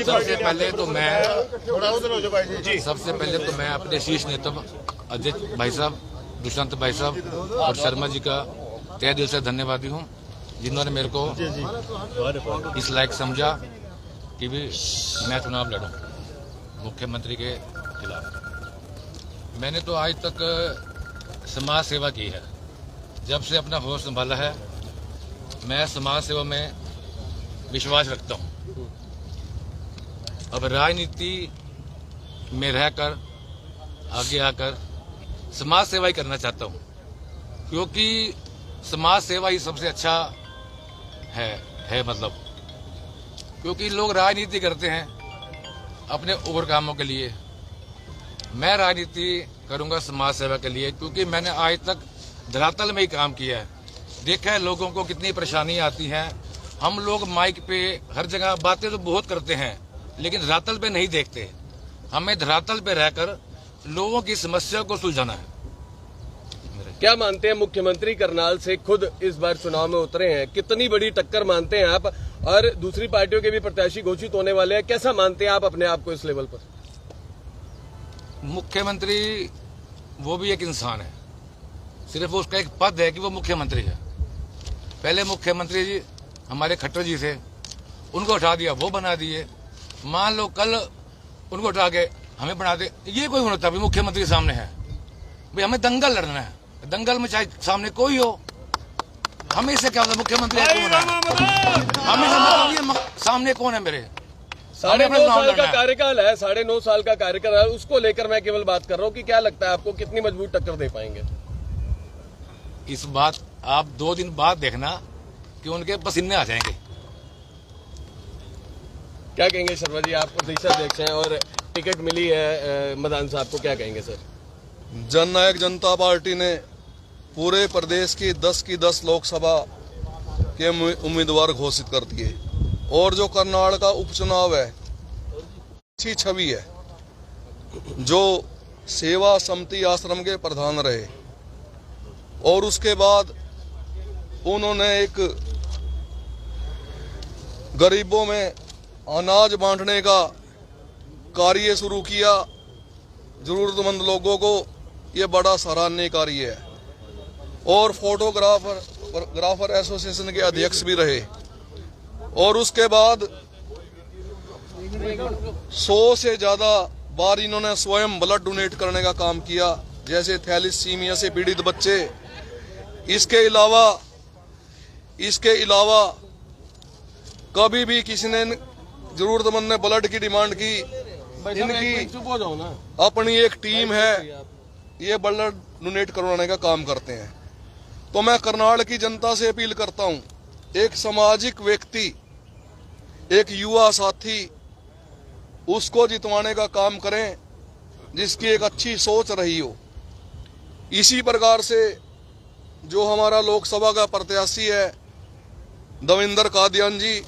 सबसे पहले तो मैं अपने शीर्ष नेता अध्यक्ष भाई साहब, दुष्यंत भाई साहब और शर्मा जी का तहे दिल से धन्यवादी हूँ, जिन्होंने मेरे को इस लायक समझा कि भी मैं चुनाव लड़ूं मुख्यमंत्री के खिलाफ। मैंने तो आज तक समाज सेवा की है, जब से अपना होश संभाला है मैं समाज सेवा में विश्वास रखता हूँ। अब राजनीति में रहकर आगे आकर समाज सेवा ही करना चाहता हूँ, क्योंकि समाज सेवा ही सबसे अच्छा है मतलब, क्योंकि लोग राजनीति करते हैं अपने उग्र कामों के लिए। मैं राजनीति करूंगा समाज सेवा के लिए, क्योंकि मैंने आज तक धरातल में ही काम किया है, देखा है लोगों को कितनी परेशानी आती है। हम लोग माइक पे हर जगह बातें तो बहुत करते हैं, लेकिन धरातल पे नहीं देखते। हमें धरातल पे रहकर लोगों की समस्या को सुलझाना है। क्या मानते हैं, मुख्यमंत्री करनाल से खुद इस बार चुनाव में उतरे हैं, कितनी बड़ी टक्कर मानते हैं आप? और दूसरी पार्टियों के भी प्रत्याशी घोषित होने वाले हैं, कैसा मानते हैं आप अपने आप को इस लेवल पर? मुख्यमंत्री वो भी एक इंसान है, सिर्फ उसका एक पद है कि वो मुख्यमंत्री है। पहले मुख्यमंत्री जी हमारे खट्टर जी थे, उनको उठा दिया, वो बना दिए। मान लो कल उनको उठा के हमें बना दे, ये कोई होता भी मुख्यमंत्री सामने है भाई, हमें दंगल लड़ना है, दंगल में चाहे सामने कोई हो, हमें इससे क्या होता? मुख्यमंत्री कौन है? हमें सामने कौन है? मेरे 9.5 साल का कार्यकाल है, 9.5 साल का कार्यकाल है, उसको लेकर मैं केवल बात कर रहा हूँ कि क्या लगता है आपको, कितनी मजबूत टक्कर दे पाएंगे? इस बात आप 2 दिन बाद देखना कि उनके पसीने आ जाएंगे। क्या कहेंगे शर्मा जी, आप प्रदेश अध्यक्ष हैं और टिकट मिली है मदान साहब को, क्या कहेंगे सर? जननायक जनता पार्टी ने पूरे प्रदेश की 10 लोकसभा के उम्मीदवार घोषित कर दिए, और जो करनाल का उपचुनाव है अच्छी छवि है। जो सेवा समिति आश्रम के प्रधान रहे और उसके बाद उन्होंने एक गरीबों में अनाज बांटने का कार्य शुरू किया, जरूरतमंद लोगों को, ये बड़ा सराहनीय कार्य है। और फोटोग्राफर एसोसिएशन के अध्यक्ष भी रहे, और उसके बाद 100 से ज्यादा बार इन्होंने स्वयं ब्लड डोनेट करने का काम किया, जैसे थैलीसीमिया से पीड़ित बच्चे। इसके अलावा कभी भी किसी ने जरूरतमंद ने ब्लड की डिमांड की, इनकी अपनी एक टीम है, ये ब्लड डोनेट करवाने का काम करते हैं। तो मैं करनाल की जनता से अपील करता हूं, एक सामाजिक व्यक्ति, एक युवा साथी, उसको जितवाने का काम करें जिसकी एक अच्छी सोच रही हो। इसी प्रकार से जो हमारा लोकसभा का प्रत्याशी है दविंदर कादियान जी,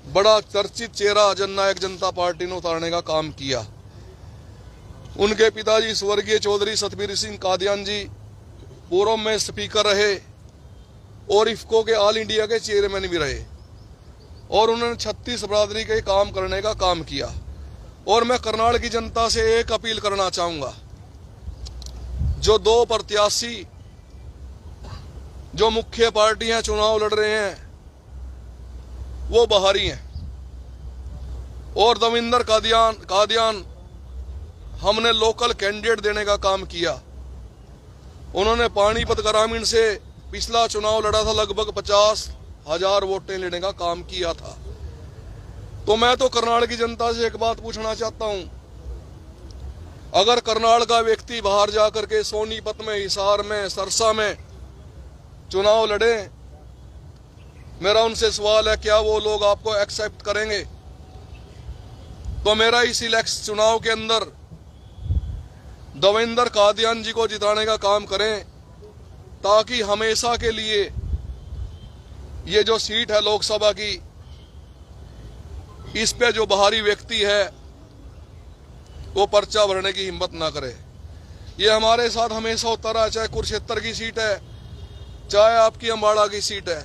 बड़ा चर्चित चेहरा जननायक जनता पार्टी ने उतारने का काम किया। उनके पिताजी स्वर्गीय चौधरी सतबीर सिंह कादियान जी पूर्व में स्पीकर रहे और इफ्को के ऑल इंडिया के चेयरमैन भी रहे, और उन्होंने 36 बरादरी के काम करने का काम किया। और मैं करनाल की जनता से एक अपील करना चाहूंगा, जो 2 प्रत्याशी जो मुख्य पार्टियां चुनाव लड़ रहे हैं वो बाहरी हैं, और दविंदर कादियान हमने लोकल कैंडिडेट देने का काम किया। उन्होंने पानीपत ग्रामीण से पिछला चुनाव लड़ा था, लगभग 50,000 वोटें लेने का काम किया था। तो मैं तो करनाल की जनता से एक बात पूछना चाहता हूं, अगर करनाल का व्यक्ति बाहर जाकर के सोनीपत में, हिसार में, सरसा में चुनाव लड़े, मेरा उनसे सवाल है, क्या वो लोग आपको एक्सेप्ट करेंगे? तो मेरा इस इलेक्शन चुनाव के अंदर दविंदर कादियान जी को जिताने का काम करें, ताकि हमेशा के लिए ये जो सीट है लोकसभा की, इस पे जो बाहरी व्यक्ति है वो पर्चा भरने की हिम्मत ना करे। ये हमारे साथ हमेशा होता रहा, चाहे कुरुक्षेत्र की सीट है, चाहे आपकी अम्बाड़ा की सीट है।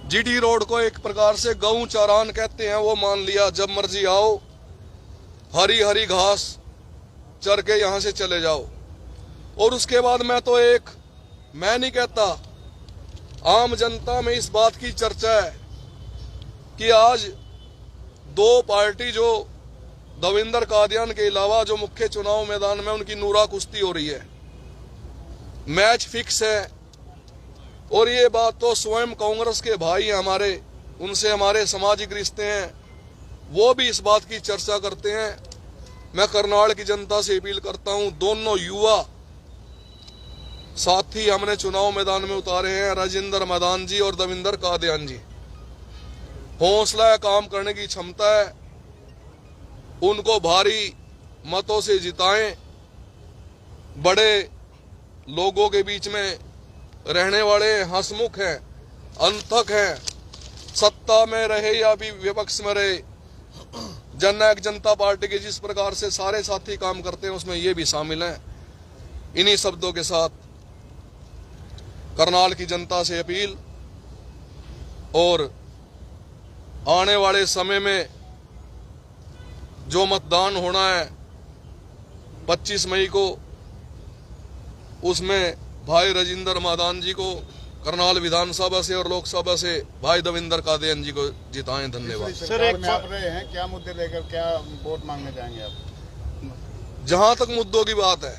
जीटी रोड को एक प्रकार से गऊ चारान कहते हैं, वो मान लिया, जब मर्जी आओ, हरी हरी घास चर के यहां से चले जाओ। और उसके बाद मैं नहीं कहता, आम जनता में इस बात की चर्चा है कि आज दो पार्टी जो देवेंद्र कादियान के अलावा जो मुख्य चुनाव मैदान में उनकी नूरा कुश्ती हो रही है, मैच फिक्स है। और ये बात तो स्वयं कांग्रेस के भाई हैं हमारे, उनसे हमारे सामाजिक रिश्ते हैं, वो भी इस बात की चर्चा करते हैं। मैं करनाल की जनता से अपील करता हूं, दोनों युवा साथी हमने चुनाव मैदान में उतारे हैं, राजेंद्र मैदान जी और देवेंद्र कादियान जी। हौसला है, काम करने की क्षमता है, उनको भारी मतों से जिताएं। बड़े लोगों के बीच में रहने वाले, हंसमुख हैं, अंतक हैं, सत्ता में रहे या भी विपक्ष में रहे, जननायक जनता पार्टी के जिस प्रकार से सारे साथी काम करते हैं उसमें ये भी शामिल हैं। इन्हीं शब्दों के साथ करनाल की जनता से अपील, और आने वाले समय में जो मतदान होना है 25 मई को, उसमें भाई राजेंद्र मैदान जी को करनाल विधानसभा से और लोकसभा से भाई देवेंद्र कादियान जी को जिताएं। धन्यवाद। सर, एक आप रहे हैं, क्या मुद्दे लेकर क्या वोट मांगने जाएंगे आप? जहां तक मुद्दों की बात है,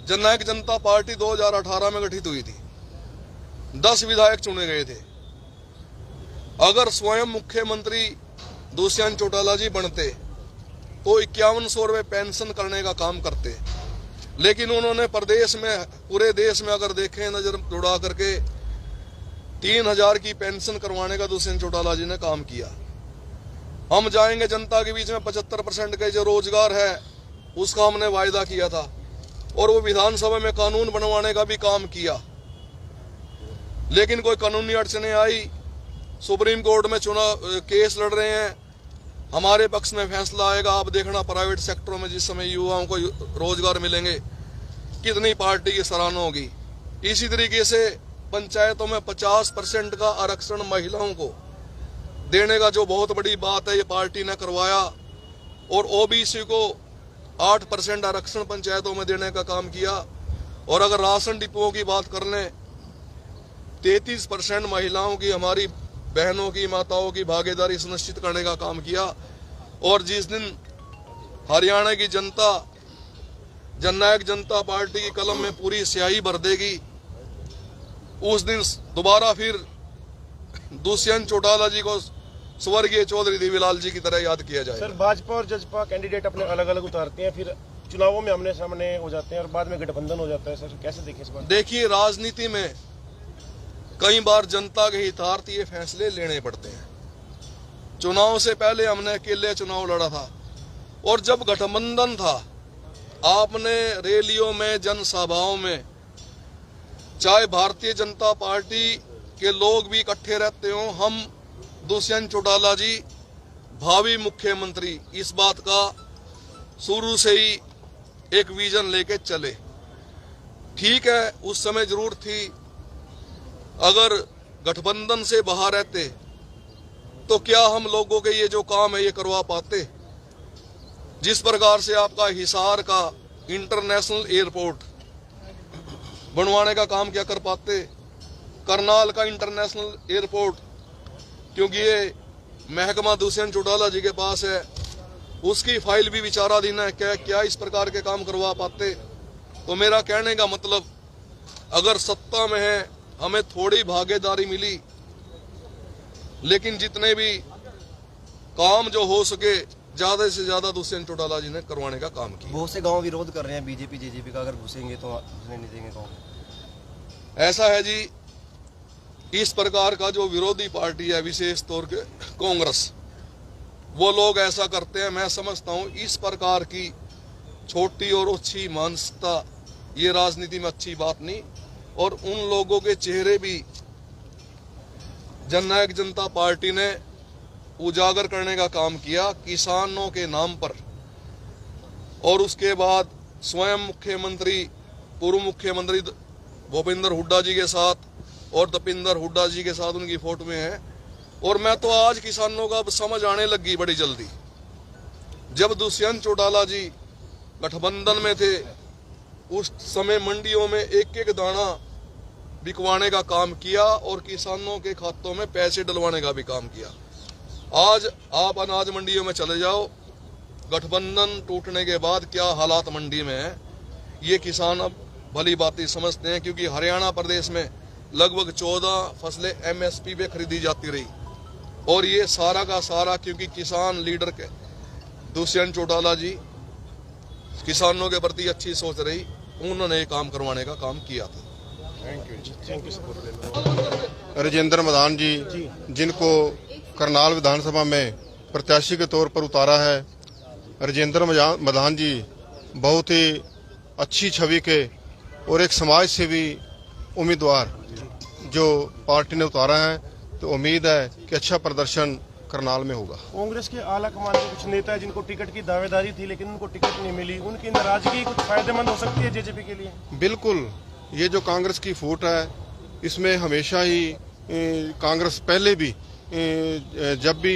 जननायक जनता पार्टी 2018 में गठित हुई थी, 10 विधायक चुने गए थे। अगर स्वयं मुख्यमंत्री दुष्यंत चौटाला जी बनते तो 5100 रुपये पेंशन करने का काम करते, लेकिन उन्होंने प्रदेश में, पूरे देश में अगर देखें नजर दौड़ा करके, 3000 की पेंशन करवाने का दुष्यंत चौटाला जी ने काम किया। हम जाएंगे जनता के बीच में, 75% के जो रोजगार है उसका हमने वायदा किया था, और वो विधानसभा में कानून बनवाने का भी काम किया, लेकिन कोई कानूनी अड़चने आई। सुप्रीम कोर्ट में केस लड़ रहे हैं, हमारे पक्ष में फैसला आएगा। आप देखना प्राइवेट सेक्टरों में जिस समय युवाओं को रोजगार मिलेंगे, कितनी पार्टी की सराहना होगी। इसी तरीके से पंचायतों में 50% का आरक्षण महिलाओं को देने का जो बहुत बड़ी बात है, ये पार्टी ने करवाया। और ओबीसी को 8% आरक्षण पंचायतों में देने का काम किया। और अगर राशन डिपोओं की बात कर लें, 33% महिलाओं की, हमारी बहनों की, माताओं की भागीदारी सुनिश्चित करने का काम किया। और जिस दिन हरियाणा की जनता जननायक जनता पार्टी की कलम में पूरी स्याही भर देगी, उस दिन दोबारा फिर दुष्यंत चौटाला जी को स्वर्गीय चौधरी देवीलाल जी की तरह याद किया जाए। सर, भाजपा और जसपा कैंडिडेट अपने अलग अलग उतारते हैं, फिर चुनावों में आमने सामने हो जाते हैं और बाद में गठबंधन हो जाता है। सर, कैसे देखें इस बात? देखिए, राजनीति में कई बार जनता के हितार्थ ये फैसले लेने पड़ते हैं। चुनाव से पहले हमने अकेले चुनाव लड़ा था, और जब गठबंधन था, आपने रैलियों में, जनसभाओं में, चाहे भारतीय जनता पार्टी के लोग भी इकट्ठे रहते हो, हम दुष्यंत चौटाला जी भावी मुख्यमंत्री, इस बात का शुरू से ही एक विजन लेके चले। ठीक है, उस समय जरूर थी, अगर गठबंधन से बाहर रहते तो क्या हम लोगों के ये जो काम है ये करवा पाते? जिस प्रकार से आपका हिसार का इंटरनेशनल एयरपोर्ट बनवाने का काम क्या कर पाते? करनाल का इंटरनेशनल एयरपोर्ट, क्योंकि ये महकमा दुष्यंत चौटाला जी के पास है, उसकी फाइल भी विचाराधीन है, क्या इस प्रकार के काम करवा पाते? तो मेरा कहने का मतलब, अगर सत्ता में है, हमें थोड़ी भागीदारी मिली, लेकिन जितने भी काम जो हो सके ज्यादा से ज्यादा दुष्यंत चौटाला जी ने करवाने का काम किया। बहुत से गांव विरोध कर रहे हैं बीजेपी जेजेपी का, अगर घुसेंगे तो घुसने नहीं देंगे गांव में। ऐसा है जी, इस प्रकार का जो विरोधी पार्टी है, विशेष तौर पे कांग्रेस, वो लोग ऐसा करते हैं। मैं समझता हूं इस प्रकार की छोटी और अच्छी मानसिकता ये राजनीति में अच्छी बात नहीं। और उन लोगों के चेहरे भी जननायक जनता पार्टी ने उजागर करने का काम किया किसानों के नाम पर। और उसके बाद स्वयं मुख्यमंत्री, पूर्व मुख्यमंत्री भूपेंद्र हुड्डा जी के साथ और दीपेंद्र हुड्डा जी के साथ उनकी फोटो में है। और मैं तो आज किसानों का अब समझ आने लगी बड़ी जल्दी। जब दुष्यंत चौटाला जी गठबंधन में थे उस समय मंडियों में एक एक दाना बिकवाने का काम किया और किसानों के खातों में पैसे डलवाने का भी काम किया। आज आप अनाज मंडियों में चले जाओ, गठबंधन टूटने के बाद क्या हालात मंडी में है ये किसान अब भली बातें समझते हैं, क्योंकि हरियाणा प्रदेश में लगभग 14 फसलें MSP पे खरीदी जाती रही और ये सारा का सारा क्योंकि किसान लीडर के दुष्यंत चौटाला जी किसानों के प्रति अच्छी सोच रही, उन्होंने ये काम करवाने का काम किया था। Thank you sir. Rajendra Madan ji जिनको करनाल विधानसभा में प्रत्याशी के तौर पर उतारा है। राजेंद्र मदान जी बहुत ही अच्छी छवि के और एक समाज सेवी उम्मीदवार जो पार्टी ने उतारा है, तो उम्मीद है कि अच्छा प्रदर्शन करनाल में होगा। कांग्रेस के आला कमान के कुछ नेता है जिनको टिकट की दावेदारी थी लेकिन उनको टिकट नहीं मिली, उनकी नाराजगी कुछ फायदेमंद हो सकती है जेजेपी के लिए? बिल्कुल, ये जो कांग्रेस की फूट है इसमें हमेशा ही कांग्रेस पहले भी जब भी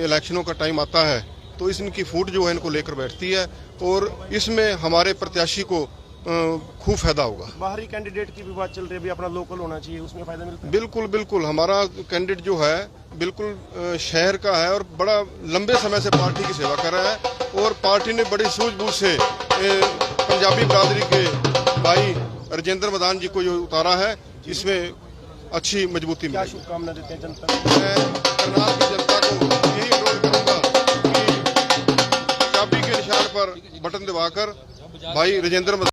इलेक्शनों का टाइम आता है तो इनकी फूट जो है इनको लेकर बैठती है और इसमें हमारे प्रत्याशी को खूब फायदा होगा। बाहरी कैंडिडेट की भी बात चल रही है, भी अपना लोकल होना चाहिए, उसमें फायदा मिलता है? बिल्कुल बिल्कुल, हमारा कैंडिडेट जो है बिल्कुल शहर का है और बड़ा लंबे समय से पार्टी की सेवा कर रहा है और पार्टी ने बड़ी सूझबूझ से पंजाबी बिरादरी के भाई राजेंद्र मदान जी को जो उतारा है इसमें अच्छी मजबूती क्या मिलेगी। शुभकामना देते हैं जनता को? मैं करनाल की जनता को यही अनुरोध करूंगा कि चाबी के निशान पर बटन दबाकर भाई राजेंद्र